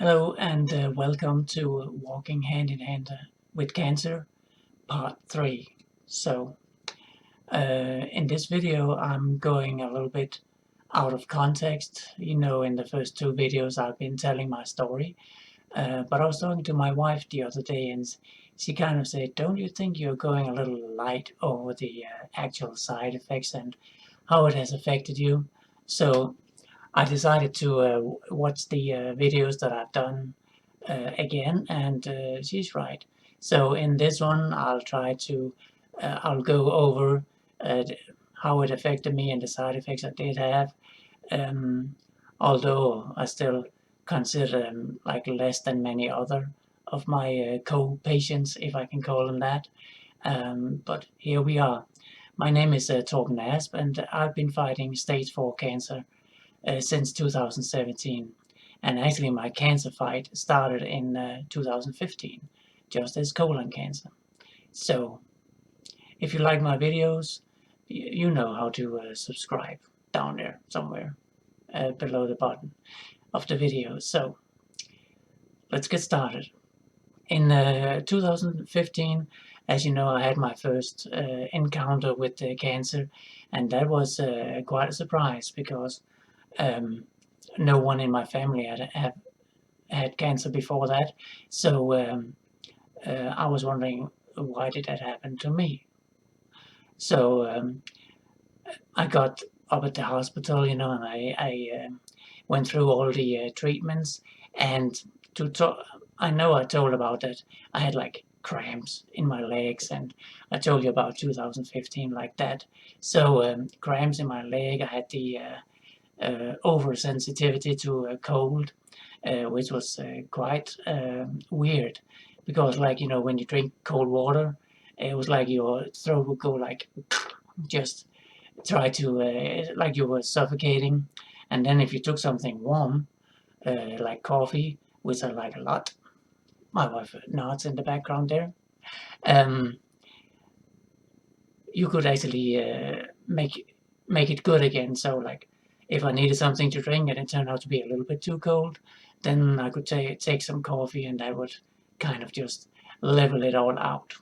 Hello and welcome to Walking Hand in Hand with Cancer, Part 3. So, in this video, I'm going a little bit out of context. In the first two videos, I've been telling my story, but I was talking to my wife the other day, and she kind of said, "Don't you think you're going a little light over the actual side effects and how it has affected you?" So, I decided to watch the videos that I've done again, and she's right. So in this one, I'll go over uh, how it affected me and the side effects I did have. Um, Although I still consider them like less than many other of my co-patients, if I can call them that. But here we are. My name is Torben, and I've been fighting stage 4 cancer since 2017. And actually, my cancer fight started in 2015, just as colon cancer. So, if you like my videos, you know how to subscribe down there somewhere below the button of the video. So, let's get started. In 2015, as you know, I had my first encounter with cancer, and that was quite a surprise because um, no one in my family had cancer before that. So I was wondering, why did that happen to me? So I got up at the hospital, and I went through all the treatments. And I know I told about that. I had like cramps in my legs, and I told you about 2015 like that. So cramps in my leg. I had the oversensitivity to cold, which was quite weird because, like, when you drink cold water, it was like your throat would go like just try to like you were suffocating. And then if you took something warm, like coffee, which I like a lot, my wife nods in the background there, um, you could actually make it good again. So like if I needed something to drink and it turned out to be a little bit too cold, then I could take some coffee and that would kind of just level it all out.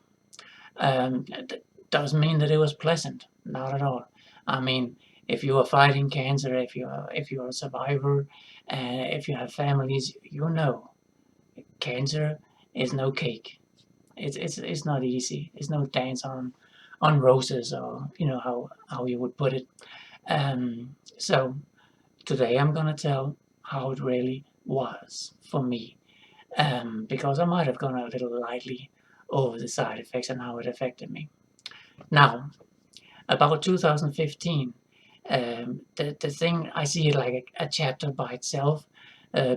That doesn't mean that it was pleasant, not at all. I mean, if you are fighting cancer, if you're a survivor, if you have families, cancer is no cake. It's not easy. It's no dance on roses, or how you would put it. So today I'm gonna tell how it really was for me, because I might have gone a little lightly over the side effects and how it affected me. Now, about 2015, the thing I see it like a chapter by itself,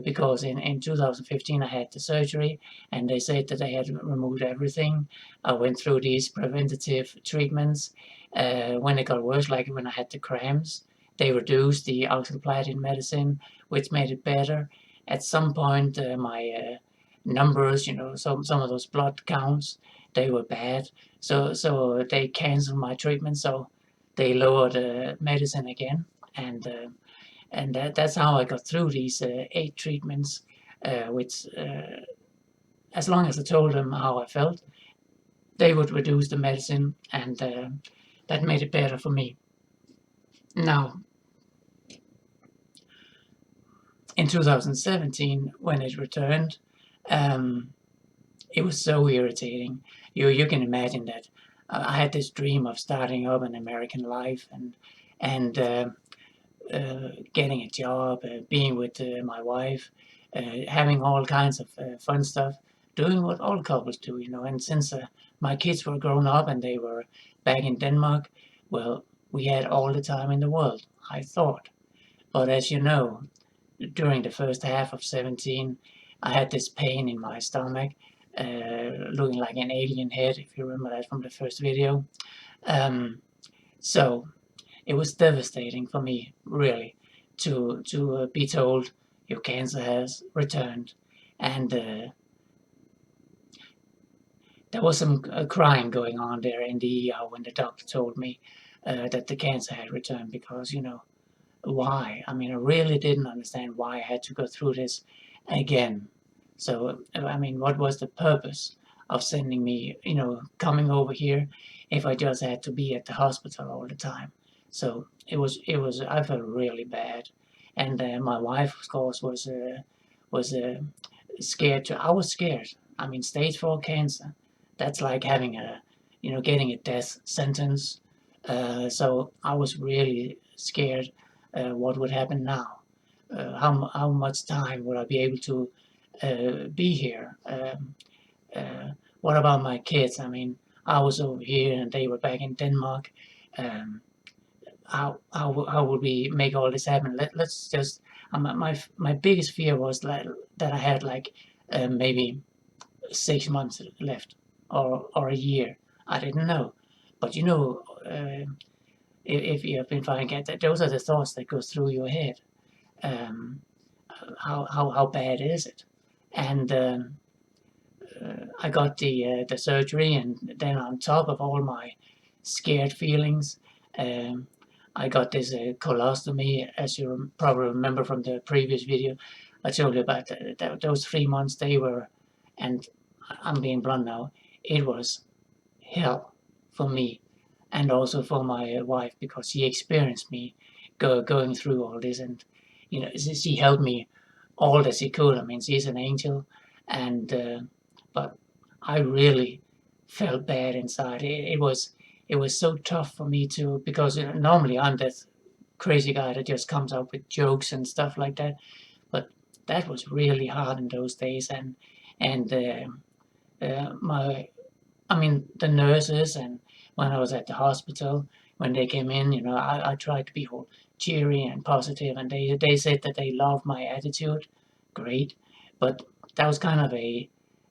because in 2015 I had the surgery and they said that they had removed everything. I went through these preventative treatments. When it got worse, like when I had the cramps, they reduced the oxaliplatin medicine, which made it better. At some point, my numbers, some of those blood counts, they were bad. So they canceled my treatment. So they lowered the medicine again, and that's how I got through these 8 treatments. Which, as long as I told them how I felt, they would reduce the medicine, and that made it better for me. Now, in 2017, when it returned, um, it was so irritating. You can imagine that I had this dream of starting up an American life and getting a job, being with my wife, having all kinds of fun stuff, doing what all couples do. And since my kids were grown up and they were back in Denmark, well, we had all the time in the world, I thought. But as you know, during the first half of 17, I had this pain in my stomach, looking like an alien head, if you remember that from the first video. Um, so it was devastating for me, really, to be told your cancer has returned, and there was some crying going on there in the ER when the doctor told me that the cancer had returned, because why? I mean, I really didn't understand why I had to go through this again. So I mean, what was the purpose of sending me, coming over here, if I just had to be at the hospital all the time? So it was. I felt really bad, and my wife, of course, was scared too. I was scared. I mean, stage 4 cancer. That's like having getting a death sentence. So I was really scared. What would happen now? How much time would I be able to be here? Uh, what about my kids? I mean, I was over here and they were back in Denmark. Um, how would we make all this happen? Let's just. My biggest fear was that I had like maybe 6 months left, or a year. I didn't know, but if you have been finding that, those are the thoughts that go through your head. Um, how bad is it? And I got the surgery, and then on top of all my scared feelings, um, I got this colostomy. As you probably remember from the previous video, I told you about those 3 months. They were, and I'm being blunt now, it was hell for me, and also for my wife, because she experienced me going through all this, and she helped me all that she could. I mean, she's an angel, and but I really felt bad inside. It was so tough for me to, because normally I'm that crazy guy that just comes up with jokes and stuff like that, but that was really hard in those days, and my I mean, the nurses, and when I was at the hospital, when they came in, I tried to be all cheery and positive, and they said that they loved my attitude. Great. But that was kind of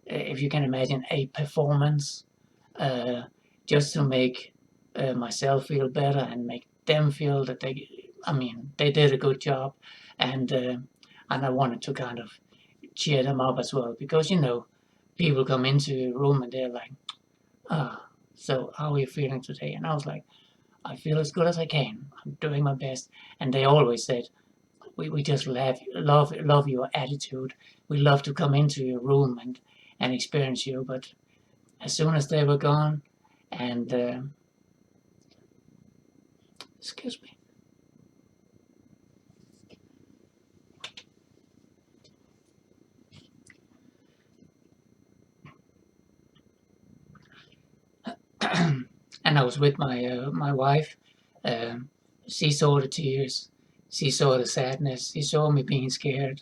if you can imagine, a performance, uh, just to make myself feel better and make them feel that I mean, they did a good job, and I wanted to kind of cheer them up as well, because people come into a room and they're like, so how are you feeling today? And I was like, I feel as good as I can. I'm doing my best. And they always said, we just love your attitude. We love to come into your room and experience you. But as soon as they were gone, and excuse me, and I was with my wife, um, she saw the tears, she saw the sadness, she saw me being scared.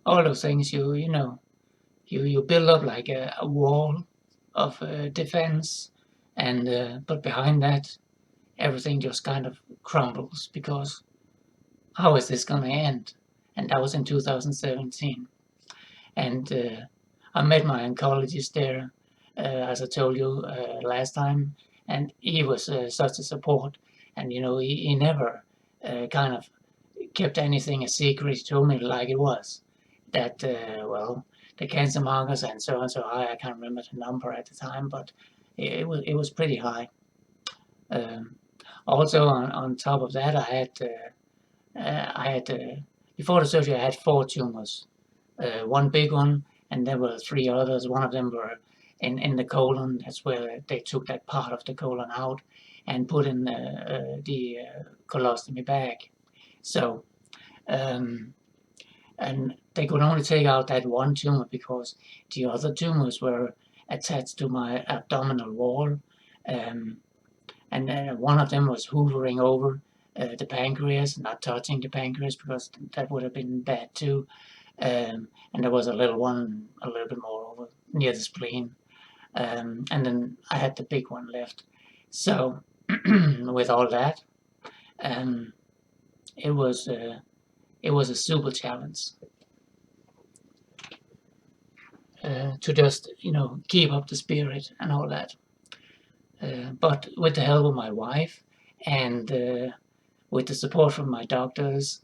All those things, you build up like a wall of defense, and but behind that, everything just kind of crumbles, because how is this going to end? And that was in 2017, and I met my oncologist there, as I told you last time, and he was such a support, and he never kind of kept anything a secret. He told me like it was, that well, the cancer markers and so high. I can't remember the number at the time, but it was pretty high. Um, Also, on top of that, I had before the surgery, I had 4 tumors, one big one, and there were 3 others. One of them were in the colon. That's where they took that part of the colon out and put in the colostomy bag. So, um, and they could only take out that one tumor because the other tumors were attached to my abdominal wall, um, and one of them was hovering over the pancreas, not touching the pancreas, because that would have been bad too. And there was a little one a little bit more over near the spleen, and then I had the big one left. So with all that, um, it was it was a super challenge to just keep up the spirit and all that. But with the help of my wife, and with the support from my doctors,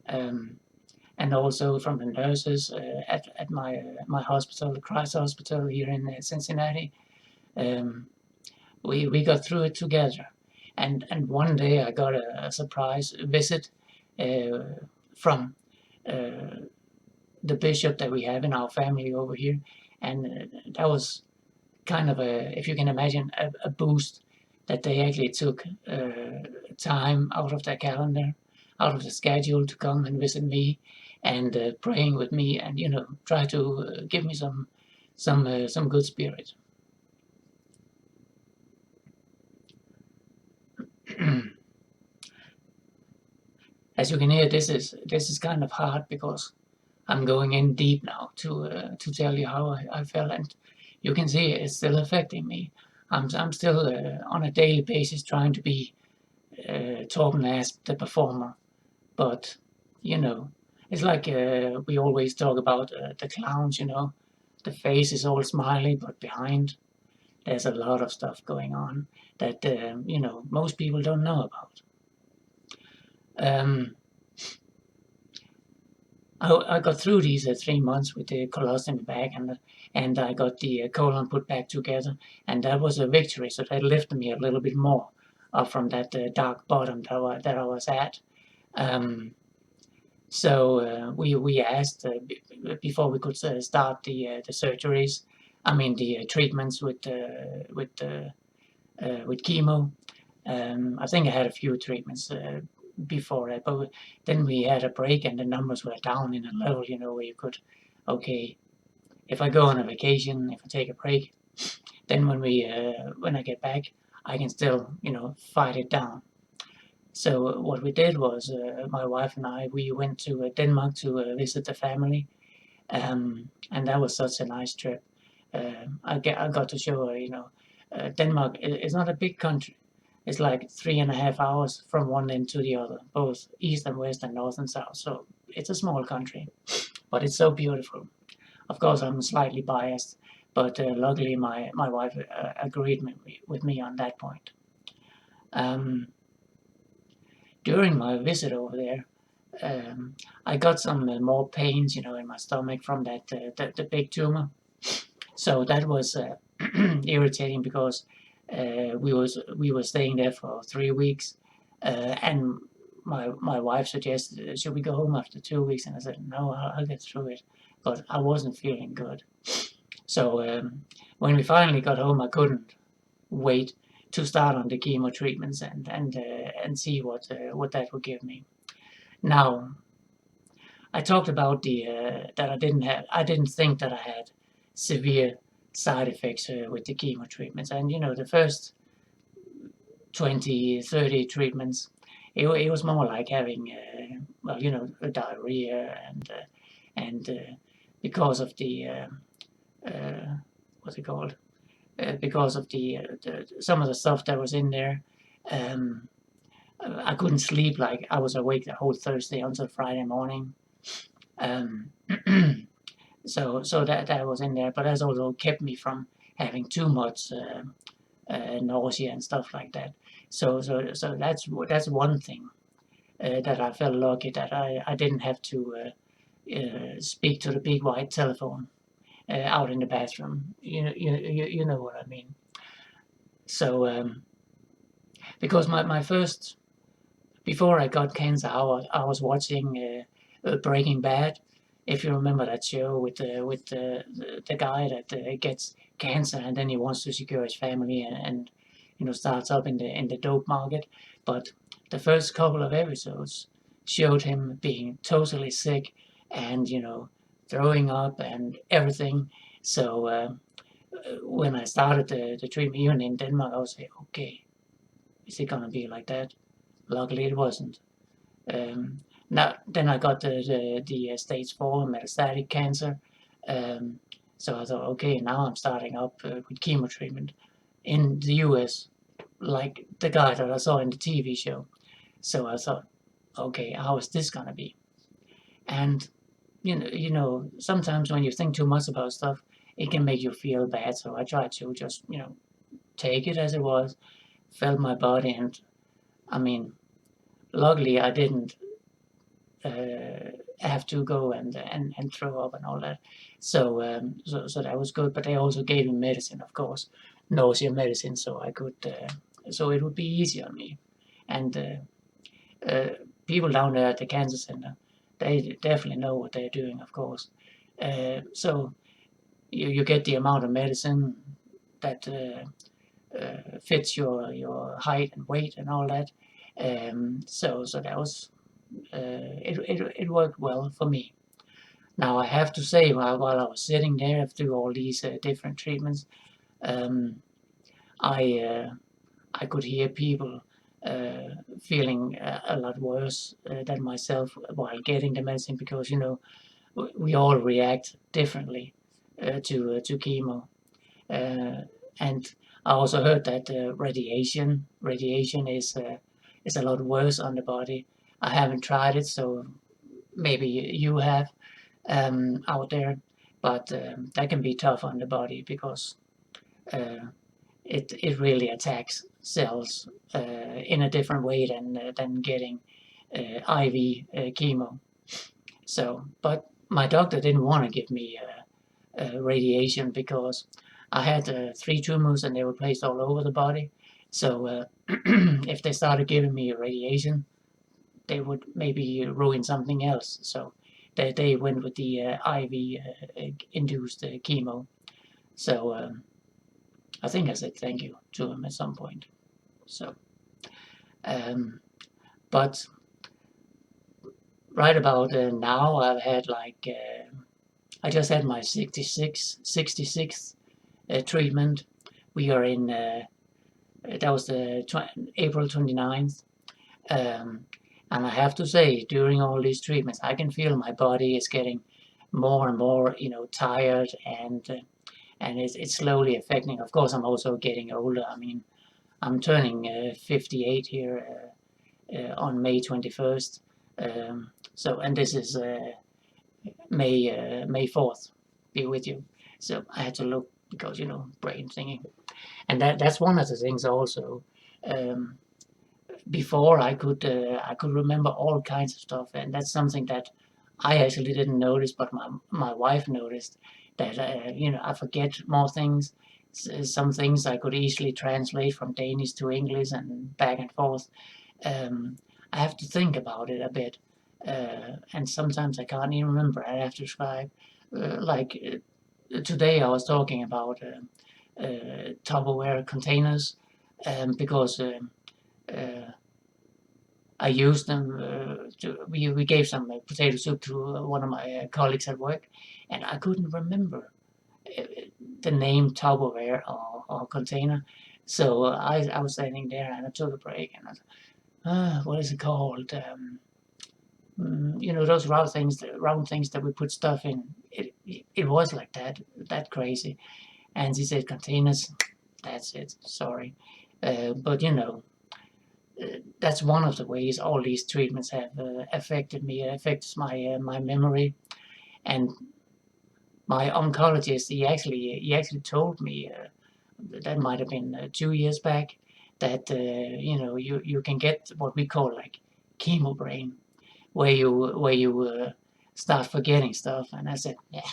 um, and also from the nurses at my hospital, the Christ Hospital here in Cincinnati, um, we got through it together. And one day I got a surprise visit uh, from uh, the bishop that we have in our family over here, and that was kind of a, if you can imagine, a boost that they actually took time out of their calendar, out of the schedule to come and visit me, and praying with me, and try to give me some good spirit. As you can hear, this is kind of hard because I'm going in deep now to tell you how I felt, and you can see it's still affecting me. I'm still on a daily basis trying to be Torben as the performer, but you know, it's like we always talk about the clowns. The face is all smiley, but behind there's a lot of stuff going on that most people don't know about. Um, I got through these 3 months with the colostomy bag, and I got the colon put back together, and that was a victory. So that lifted me a little bit more up from that dark bottom that I was at. So we asked before we could start the surgeries. I mean the treatments with chemo. I think I had a few treatments before that, but then we had a break and the numbers were down in a level, where you could, okay, if I go on a vacation, if I take a break, then when I get back, I can still, fight it down. So what we did was, my wife and we went to Denmark to visit the family, and that was such a nice trip. I got to show her, Denmark is not a big country. It's like 3.5 hours from one end to the other, both east and west and north and south. So it's a small country, but it's so beautiful. Of course, I'm slightly biased, but luckily my wife agreed with me on that point. Um, During my visit over there, I got some more pains, in my stomach from the big tumor. So that was irritating because we were staying there for 3 weeks, and my wife suggested, should we go home after 2 weeks? And I said, no, I'll get through it. But I wasn't feeling good. So when we finally got home, I couldn't wait to start on the chemo treatments and see what that would give me. Now, I talked about that I didn't think that I had severe side effects with the chemo treatments, and the first 20, 30 treatments, it was more like having a diarrhea and because of the what's it called? Because of the some of the stuff that was in there. Um, I couldn't sleep. Like I was awake the whole Thursday until Friday morning. Um, so that was in there, but that also kept me from having too much nausea and stuff like that. So that's one thing that I felt lucky that I didn't have to speak to the big white telephone out in the bathroom. You know what I mean. So because my first, before I got cancer, I was watching Breaking Bad. If you remember that show with the guy that gets cancer and then he wants to secure his family and starts up in the dope market, but the first couple of episodes showed him being totally sick and throwing up and everything. So when I started the treatment even in Denmark, I was like, okay, is it gonna be like that? Luckily, it wasn't. Um, Now, then I got the stage 4 metastatic cancer. Um, so I thought, okay, now I'm starting up with chemo treatment in the US, like the guy that I saw in the TV show. So I thought, okay, how is this gonna be? And sometimes when you think too much about stuff, it can make you feel bad. So I tried to just take it as it was, felt my body, and I mean, luckily I didn't have to go and throw up and all that. So that was good. But they also gave me medicine, of course, nausea medicine, so I could, so it would be easy on me. And people down there at the cancer center, they definitely know what they're doing, of course. So you get the amount of medicine that fits your height and weight and all that. So that was it worked well for me. Now I have to say, while I was sitting there through all these different treatments, um, I I could hear people feeling a lot worse than myself while getting the medicine, because we all react differently to chemo. Uh, and I also heard that radiation is a lot worse on the body. I haven't tried it, so maybe you have out there, but that can be tough on the body because uh, it really attacks cells in a different way than getting IV chemo. So, but my doctor didn't want to give me radiation because I had 3 tumors and they were placed all over the body. So if they started giving me radiation, they would maybe ruin something else. So they went with the IV induced chemo. So I think I said thank you to him at some point. So, um, but right about now, I've had like I just had my 66th treatment. We are in that was the April 29th. Um, and I have to say, during all these treatments, I can feel my body is getting more and more, tired, and it's slowly affecting. Of course, I'm also getting older. I mean, I'm turning 58 here on May 21st. So, and this is May 4th. Be with you. So I had to look because brain thingy, and that's one of the things also. Um, Before I could remember all kinds of stuff, and that's something that I actually didn't notice, but my wife noticed that I forget more things. Some things I could easily translate from Danish to English and back and forth. Um, I have to think about it a bit, and sometimes I can't even remember. I have to scribe. Today, I was talking about Tupperware containers because. Uh, I used them we gave some potato soup to one of my colleagues at work, and I couldn't remember uh, the name Tupperware or container. So I was standing there and I took a break and I thought, what is it called? Those round things that we put stuff in. It was like that crazy. And he said containers. That's it. Sorry, but that's one of the ways all these treatments have affected me. It affects my memory, and my oncologist he actually told me that might have been 2 years back that you can get what we call like chemo brain, where you start forgetting stuff. And I said, yeah,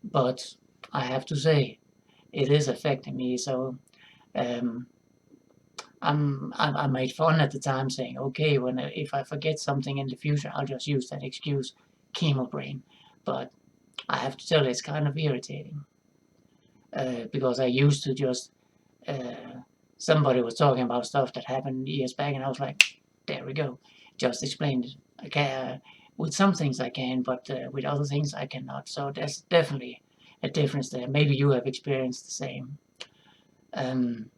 but I have to say it is affecting me. So um, I made fun at the time, saying, okay, if I forget something in the future, I'll just use that excuse, chemo brain. But I have to tell you, it's kind of irritating because I used to just somebody was talking about stuff that happened years back, and I was like, there we go, just explained it. I can, with some things I can, but with other things I cannot. So there's definitely a difference there. Maybe you have experienced the same. Um,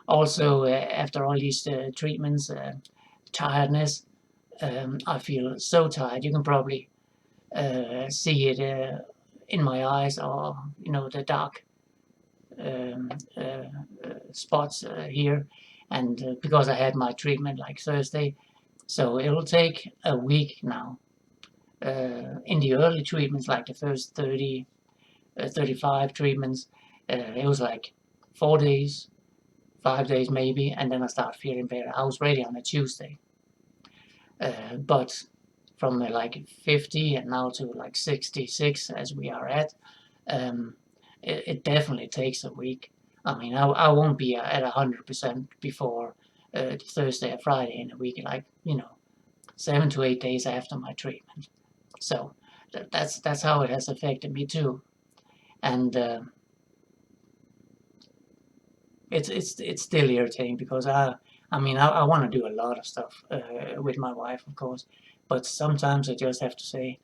Also, after all these treatments, tiredness. I feel so tired. You can probably see it in my eyes, or the dark um, spots here. And because I had my treatment like Thursday, so it'll take a week now. In the early treatments, like the first 30, 35 treatments, it was like 4 days, 5 days maybe, and then I start feeling better. I was ready on a Tuesday, but from like 50 and now to like 66 as we are at, um, it definitely takes a week. I mean, I won't be at 100% before Thursday or Friday in a week. Like 7 to 8 days after my treatment. So that's how it has affected me too. And it's still irritating because I want to do a lot of stuff with my wife, of course, but sometimes I just have to say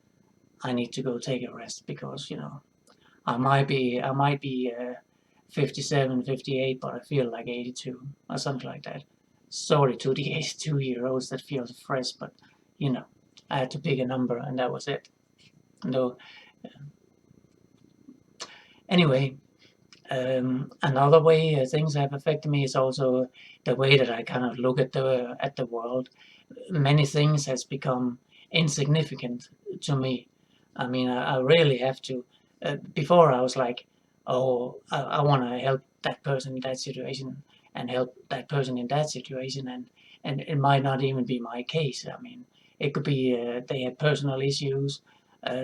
I need to go take a rest because I might be 57, 58, but I feel like 82 or something like that. Sorry to the 82-year-olds that feel fresh, but you know, I had to pick a number and that was it. No, anyway, another way things have affected me is also the way that I kind of look at the world. Many things has become insignificant to me. I mean, I really have to. Before I was like, oh, I want to help that person in that situation and help that person in that situation, and it might not even be my case. I mean, it could be they have personal issues,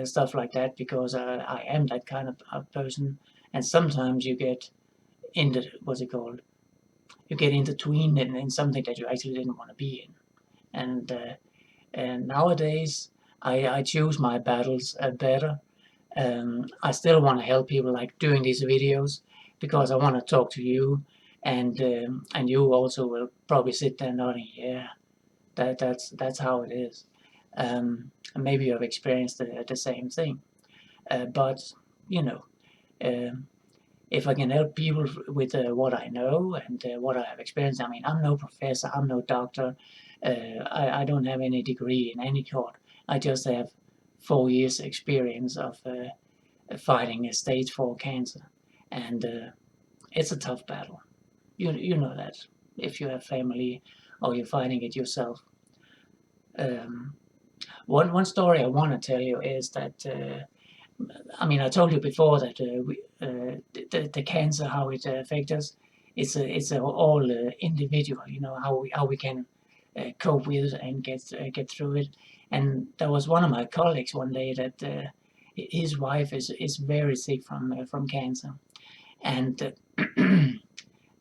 stuff like that, because I am that kind of person. And sometimes you get into what's it called? You get intertwined in something that you actually didn't want to be in, and nowadays I choose my battles better. I still want to help people like doing these videos because I want to talk to you, and you also will probably sit there nodding, yeah, that's how it is. And maybe you have experienced the same thing, but you know, um, if I can help people with what I know and what I have experienced. I mean, I'm no professor, I'm no doctor, I don't have any degree in any sort. I just have 4 years experience of fighting a stage 4 cancer, and it's a tough battle. You know that if you have family or you're fighting it yourself. Um, one story I want to tell you is that I mean, I told you before that the cancer, how it affects us, it's all individual. You know how we can cope with and get through it. And there was one of my colleagues one day that his wife is very sick from cancer, and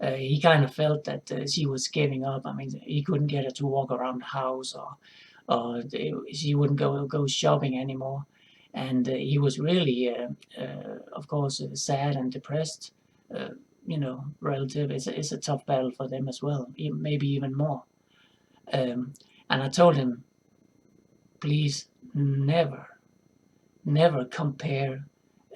he kind of felt that she was giving up. I mean, he couldn't get her to walk around the house, or she wouldn't go shopping anymore. And he was really, of course, sad and depressed. Uh, relative. It's a tough battle for them as well, maybe even more. Um, and I told him, please never, never compare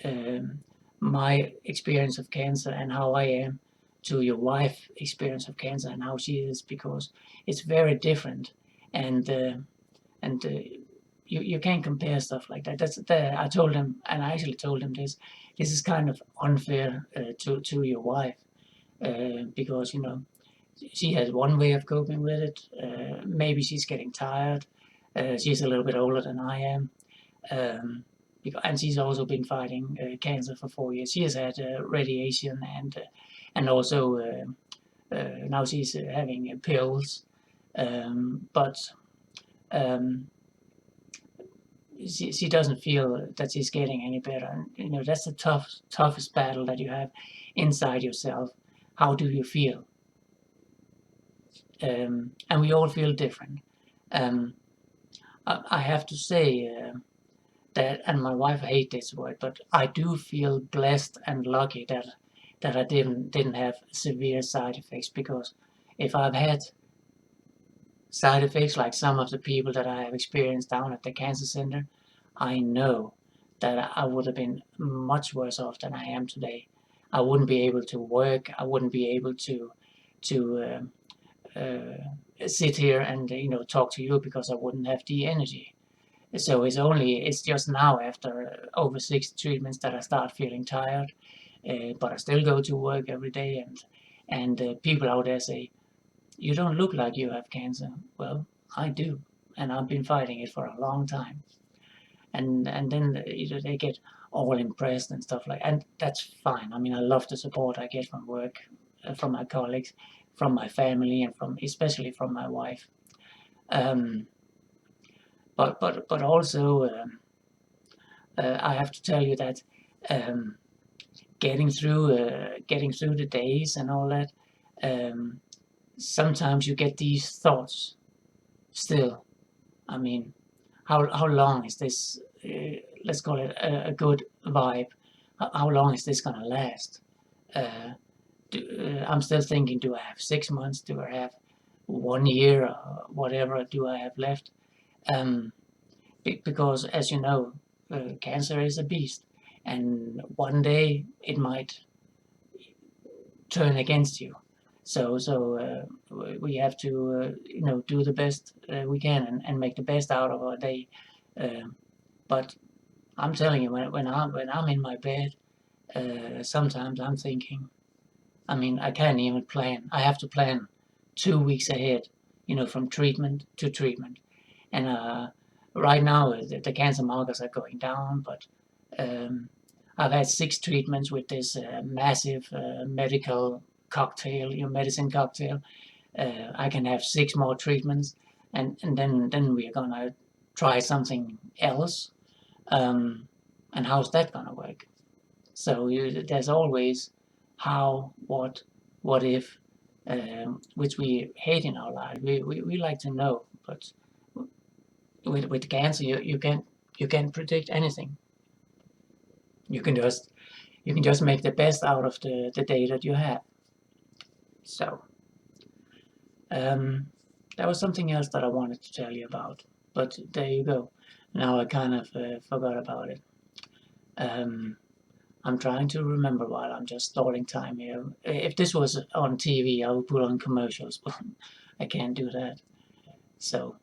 um, my experience of cancer and how I am to your wife's experience of cancer and how she is, because it's very different. And you can't compare stuff like that. I told him, and I actually told him this. This is kind of unfair to your wife because she has one way of coping with it. Maybe she's getting tired. She's a little bit older than I am. Um, and she's also been fighting cancer for 4 years. She has had radiation and also now she's having pills. But um, she doesn't feel that she's getting any better. And that's the toughest battle that you have inside yourself. How do you feel? And we all feel different. Um, I have to say that, and my wife hates this word, but I do feel blessed and lucky that I didn't have severe side effects, because if I've had side effects like some of the people that I have experienced down at the cancer center, I know that I would have been much worse off than I am today. I wouldn't be able to work. I wouldn't be able to sit here and talk to you because I wouldn't have the energy. So it's just now after over 6 treatments that I start feeling tired, but I still go to work every day, and people out there say, you don't look like you have cancer. Well, I do, and I've been fighting it for a long time. And then they get all impressed and stuff like, and that's fine. I mean, I love the support I get from work, from my colleagues, from my family, and from especially from my wife. Um, but also, I have to tell you that um, getting through the days and all that. Um, Sometimes you get these thoughts still. I mean, how long is this? Let's call it a good vibe. How long is this gonna last? Uh, I'm still thinking, do I have 6 months? Do I have 1 year? Whatever do I have left? Um, because, as you know, cancer is a beast, and one day it might turn against you. So we have to, do the best we can, and make the best out of our day. But I'm telling you, when I'm in my bed, sometimes I'm thinking. I mean, I can't even plan. I have to plan 2 weeks ahead, from treatment to treatment. And right now, the cancer markers are going down, but um, I've had 6 treatments with this massive medical cocktail, medicine cocktail. I can have 6 more treatments, and then we're gonna try something else. Um, and how's that gonna work? So there's always how, what if, which we hate in our life. We like to know, but with cancer, you can't predict anything. You can just make the best out of the day that you have. So um, that was something else that I wanted to tell you about, but there you go. Now I kind of forgot about it. Um, I'm trying to remember while I'm just stalling time here. If this was on TV, I would put on commercials, but I can't do that. So,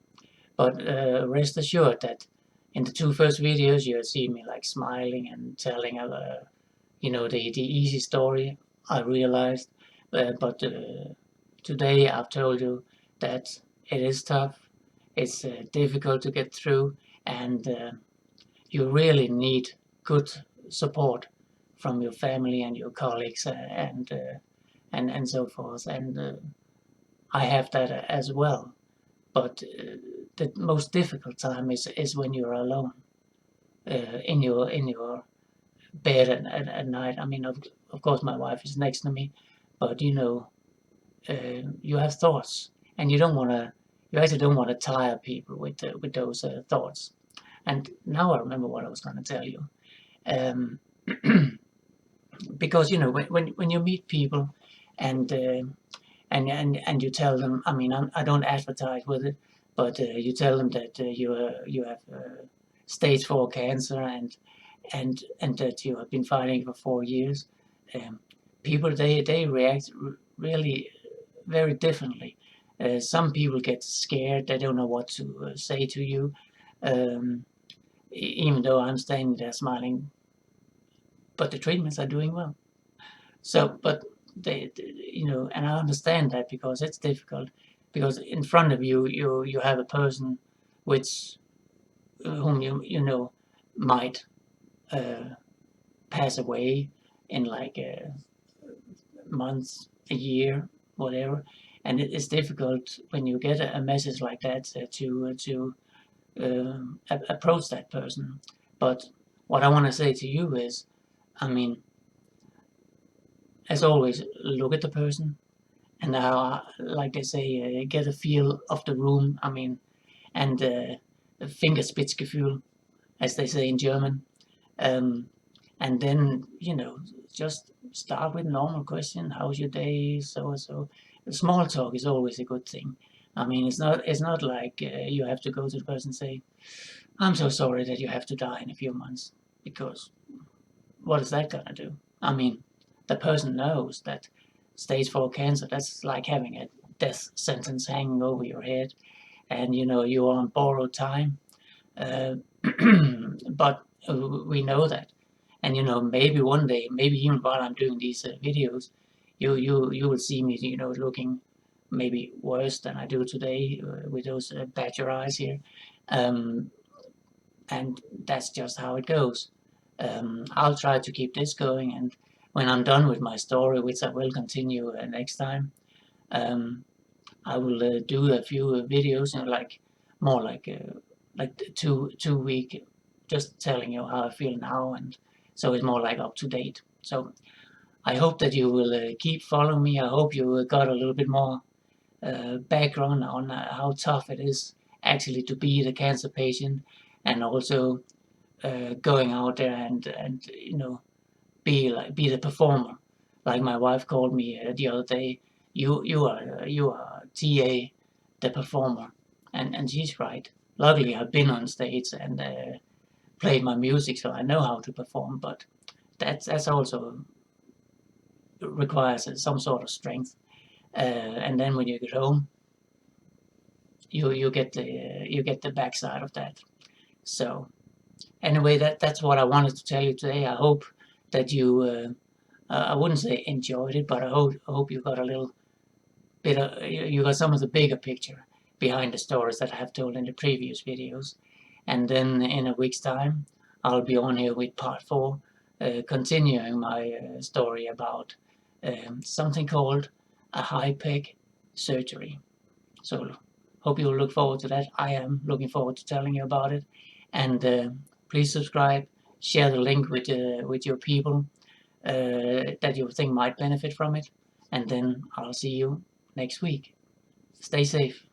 but rest assured that in the 2 first videos, you see me like smiling and telling the easy story. I realized, but today I've told you that it is tough. It's difficult to get through, and you really need good support from your family and your colleagues, and so forth. And I have that as well. But the most difficult time is when you're alone in your bed at night. I mean, of course, my wife is next to me, but you have thoughts, and you actually don't want to tire people with those thoughts. And now I remember what I was going to tell you. Um, because when you meet people, and and you tell them, I mean, I don't advertise with it, but you tell them that you have stage 4 cancer, and that you have been fighting for 4 years. um, People, they react really very differently. Some people get scared, they don't know what to say to you, um, even though I'm standing there smiling, but the treatments are doing well. So, but and I understand that, because it's difficult, because in front of you, you have a person which whom might uh, pass away in like a month, a year, whatever, and it is difficult when you get a message like that to approach that person. But what I want to say to you is, I mean, as always, look at the person, and like they say, get a feel of the room. I mean, and Fingerspitzgefühl, as they say in German. Um, and then just start with normal question: how's your day? So and so. Small talk is always a good thing. I mean, it's not like you have to go to the person and say, "I'm so sorry that you have to die in a few months," because what is that gonna do? I mean, the person knows that stage 4 cancer, that's like having a death sentence hanging over your head, and you're on borrowed time. Uh, but we know that, and maybe one day, maybe even while I'm doing these videos, you will see me, looking maybe worse than I do today, with those badger eyes here. Um, and that's just how it goes. I'll try to keep this going, and when I'm done with my story, which I will continue next time, um, I will do a few videos, like more like two week, just telling you how I feel now, and so it's more like up to date. So I hope that you will keep following me. I hope you got a little bit more background on how tough it is actually to be the cancer patient, and also going out there and be the performer. Like my wife called me the other day, you are TA, the performer, and she's right. Luckily, I've been on stage and played my music, so I know how to perform. But that's also requires some sort of strength. And then when you get home, you get the backside of that. So anyway, that's what I wanted to tell you today. I hope that you I wouldn't say enjoyed it, but I hope you got a little bit of you got some of the bigger picture behind the stories that I have told in the previous videos. And then in a week's time, I'll be on here with part 4, continuing my story about something called a high peg surgery. So hope you'll look forward to that. I am looking forward to telling you about it. And please subscribe, share the link with your people that you think might benefit from it. And then I'll see you next week. Stay safe.